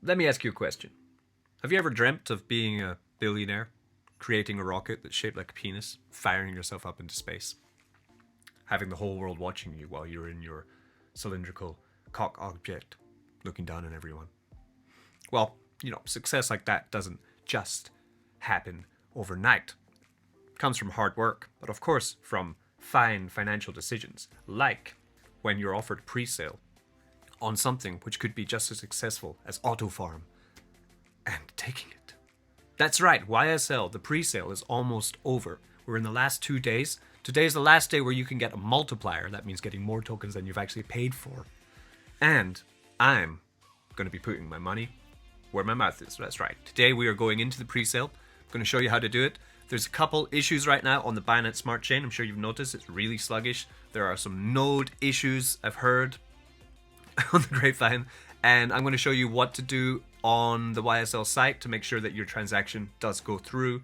Let me ask you a question. Have you ever dreamt of being a billionaire, creating a rocket that's shaped like a penis, firing yourself up into space, having the whole world watching you while you're in your cylindrical cock object, looking down on everyone? Well, success like that doesn't just happen overnight. It comes from hard work, but of course from fine financial decisions, like when you're offered pre-sale on something which could be just as successful as Auto Farm and taking it. That's right, YSL, the pre-sale is almost over. We're in the last 2 days. Today's the last day where you can get a multiplier. That means getting more tokens than you've actually paid for. And I'm going to be putting my money where my mouth is. That's right. Today we are going into the pre-sale. I'm going to show you how to do it. There's a couple issues right now on the Binance Smart Chain. I'm sure you've noticed it's really sluggish. There are some node issues I've heard on the grapevine. And I'm going to show you what to do on the YSL site to make sure that your transaction does go through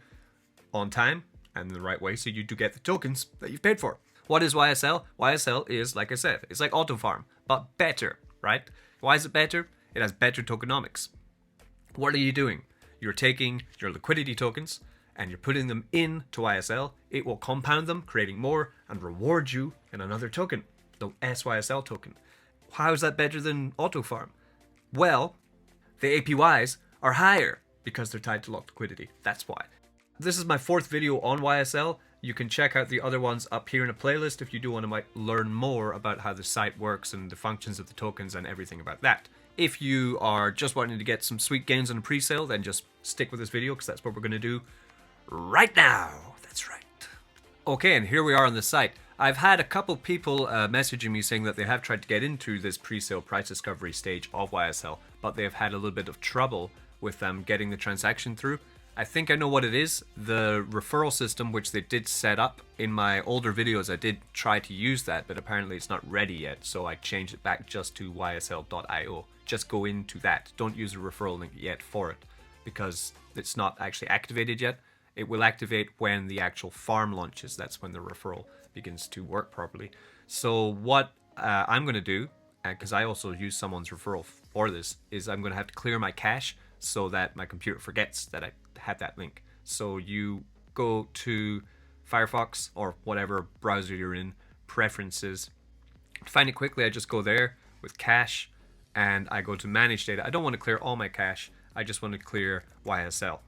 on time and in the right way so you do get the tokens that you've paid for. What is YSL? YSL is, like I said, it's like Auto Farm, but better, right? Why is it better? It has better tokenomics. What are you doing? You're taking your liquidity tokens and you're putting them into YSL. It will compound them, creating more, and reward you in another token, the SYSL token. How is that better than Auto Farm? Well, the APYs are higher because they're tied to locked liquidity. That's why. This is my 4th video on YSL. You can check out the other ones up here in a playlist if you do want to learn more about how the site works and the functions of the tokens and everything about that. If you are just wanting to get some sweet gains on a pre-sale, then just stick with this video because that's what we're going to do right now. That's right. Okay, and here we are on the site. I've had a couple people messaging me saying that they have tried to get into this pre-sale price discovery stage of YSL, but they've had a little bit of trouble with them getting the transaction through. I think I know what it is. The referral system, which they did set up in my older videos, I did try to use that, but apparently it's not ready yet, so I changed it back just to ysl.io. Just go into that. Don't use a referral link yet for it, because it's not actually activated yet. It will activate when the actual farm launches. That's when the referral begins to work properly. So what I'm going to do, because I also use someone's referral for this, is I'm going to have to clear my cache so that my computer forgets that I had that link. So you go to Firefox or whatever browser you're in, preferences. To find it quickly, I just go there with cache and I go to manage data. I don't want to clear all my cache. I just want to clear YSL.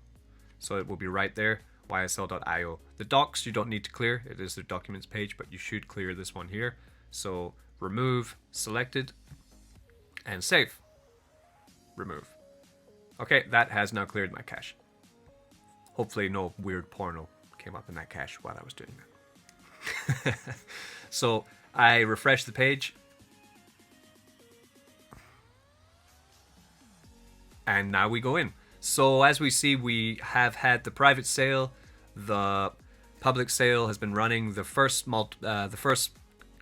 So it will be right there, ysl.io. The docs you don't need to clear. It is the documents page, but you should clear this one here. So remove, selected, and save. Remove. Okay, that has now cleared my cache. Hopefully no weird porno came up in that cache while I was doing that. So I refresh the page. And now we go in. So as we see, we have had the private sale. The public sale has been running. The first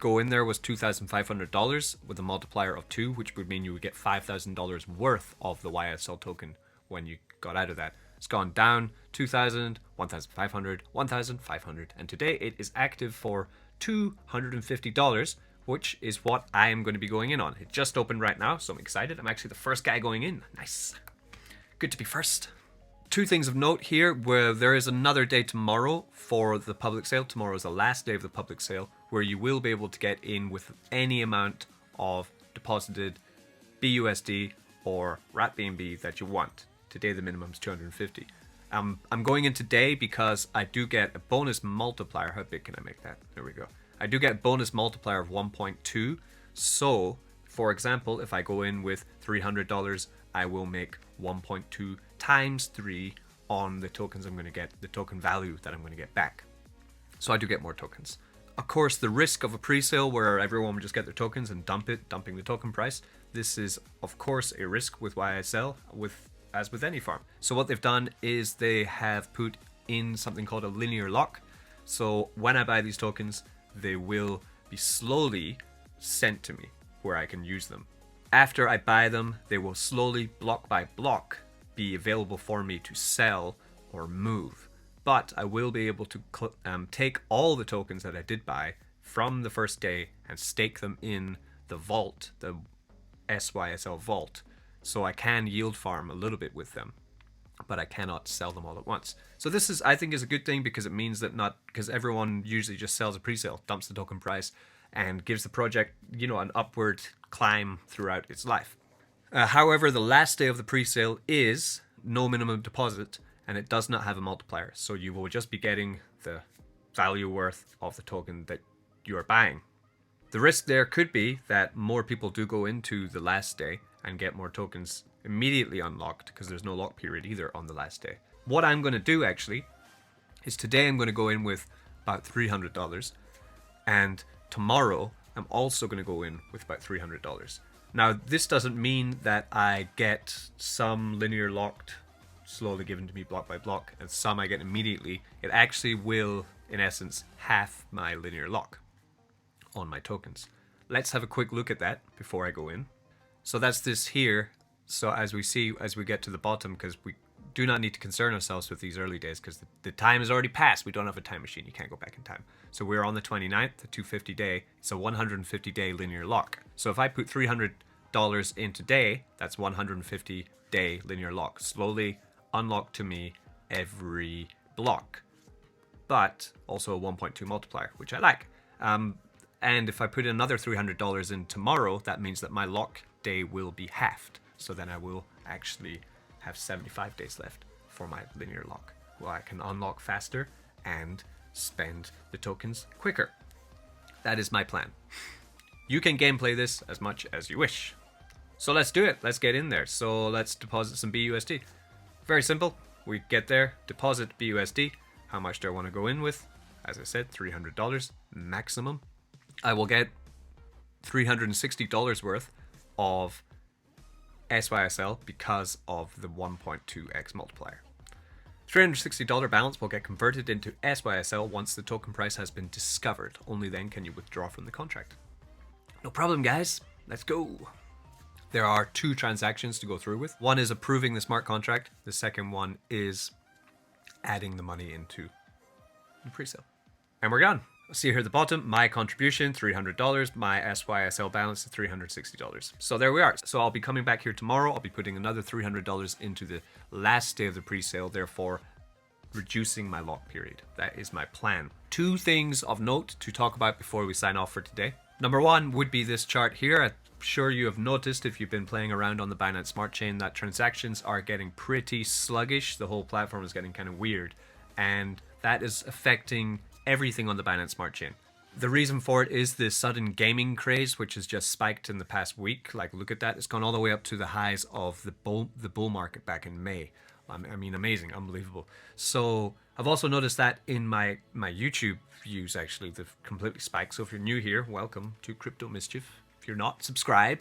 go in there was $2,500 with a multiplier of 2, which would mean you would get $5,000 worth of the YSL token when you got out of that. It's gone down 2,000, 1,500, 1,500, and today it is active for $250, which is what I am going to be going in on. It just opened right now, so I'm excited. I'm actually the first guy going in. Nice. Good to be first. 2 things of note here, where there is another day tomorrow for the public sale. Tomorrow is the last day of the public sale, where you will be able to get in with any amount of deposited BUSD or RAT BNB that you want. Today the minimum is 250. I'm going in today because I do get a bonus multiplier. How big can I make that? There we go. I do get a bonus multiplier of 1.2. So, for example, if I go in with $300, I will make 1.2 times 3 on the tokens I'm going to get, the token value that I'm going to get back. So I do get more tokens. Of course, the risk of a pre-sale where everyone will just get their tokens and dumping the token price, this is, of course, a risk with YSL, as with any farm. So what they've done is they have put in something called a linear lock. So when I buy these tokens, they will be slowly sent to me where I can use them. After I buy them, they will slowly, block by block, be available for me to sell or move. But I will be able to take all the tokens that I did buy from the first day and stake them in the vault, the SYSL vault, So I can yield farm a little bit with them, but I cannot sell them all at once. So this is, I think, is a good thing, because it means that because everyone usually just sells a pre-sale, dumps the token price, and gives the project, an upward climb throughout its life. However, the last day of the pre-sale is no minimum deposit, and it does not have a multiplier. So you will just be getting the value worth of the token that you are buying. The risk there could be that more people do go into the last day and get more tokens immediately unlocked, because there's no lock period either on the last day. What I'm going to do actually is today I'm going to go in with about $300, and tomorrow I'm also going to go in with about $300. Now, this doesn't mean that I get some linear locked, slowly given to me block by block, and some I get immediately. It actually will, in essence, half my linear lock on my tokens. Let's have a quick look at that before I go in. So that's this here. So as we get to the bottom, because we do not need to concern ourselves with these early days, because the time is already passed. We don't have a time machine. You can't go back in time. So we're on the 29th, the 250 day. It's a 150 day linear lock. So if I put $300 in today, that's 150 day linear lock. Slowly unlocked to me every block. But also a 1.2 multiplier, which I like. And if I put another $300 in tomorrow, that means that my lock day will be halved. So then I will actually have 75 days left for my linear lock, where I can unlock faster and spend the tokens quicker. That is my plan. You can gameplay this as much as you wish. So let's do it. Let's get in there. So let's deposit some BUSD. Very simple. We get there, deposit BUSD. How much do I want to go in with? As I said, $300 maximum. I will get $360 worth of SYSL because of the 1.2x multiplier. $360 balance will get converted into SYSL once the token price has been discovered. Only then can you withdraw from the contract. No problem, guys. Let's go. There are two transactions to go through with. One is approving the smart contract. The second one is adding the money into the pre-sale. And we're done. See here at the bottom, my contribution, $300. My SYSL balance is $360. So there we are. So I'll be coming back here tomorrow. I'll be putting another $300 into the last day of the pre-sale, therefore reducing my lock period. That is my plan. Two things of note to talk about before we sign off for today. Number one would be this chart here. I'm sure you have noticed if you've been playing around on the Binance Smart Chain that transactions are getting pretty sluggish. The whole platform is getting kind of weird. And that is affecting everything on the Binance Smart Chain. The reason for it is the sudden gaming craze, which has just spiked in the past week. Like, look at that. It's gone all the way up to the highs of the bull market back in May. I mean, amazing, unbelievable. So I've also noticed that in my YouTube views, actually, they've completely spiked. So if you're new here, welcome to Crypto Mischief. If you're not, subscribe.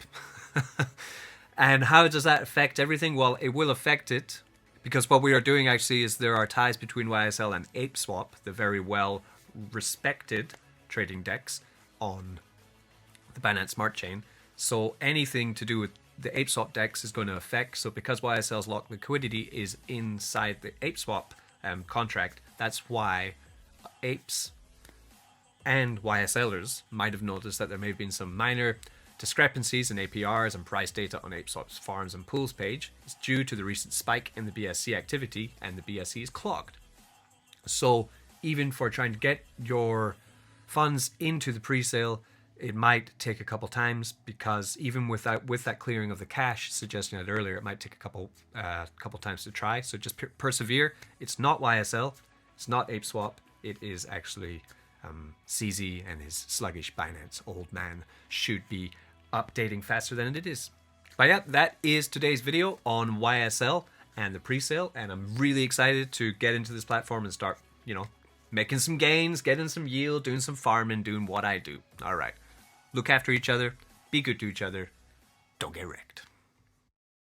And how does that affect everything? Well, it will affect it because what we are doing actually is there are ties between YSL and ApeSwap, the very well respected trading DEX on the Binance Smart Chain. So anything to do with the ApeSwap DEX is going to affect. So because YSL's locked liquidity is inside the ApeSwap contract, that's why apes and YSLers might have noticed that there may have been some minor discrepancies in APRs and price data on ApeSwap's farms and pools page. It's due to the recent spike in the BSC activity, and the BSC is clogged. So even for trying to get your funds into the pre-sale, it might take a couple times, because even with that clearing of the cache, suggesting that earlier, it might take a couple times to try. So just persevere. It's not YSL, it's not ApeSwap. It is actually CZ and his sluggish Binance old man should be updating faster than it is. But yeah, that is today's video on YSL and the pre-sale, and I'm really excited to get into this platform and start, making some gains, getting some yield, doing some farming, doing what I do. All right. Look after each other. Be good to each other. Don't get wrecked.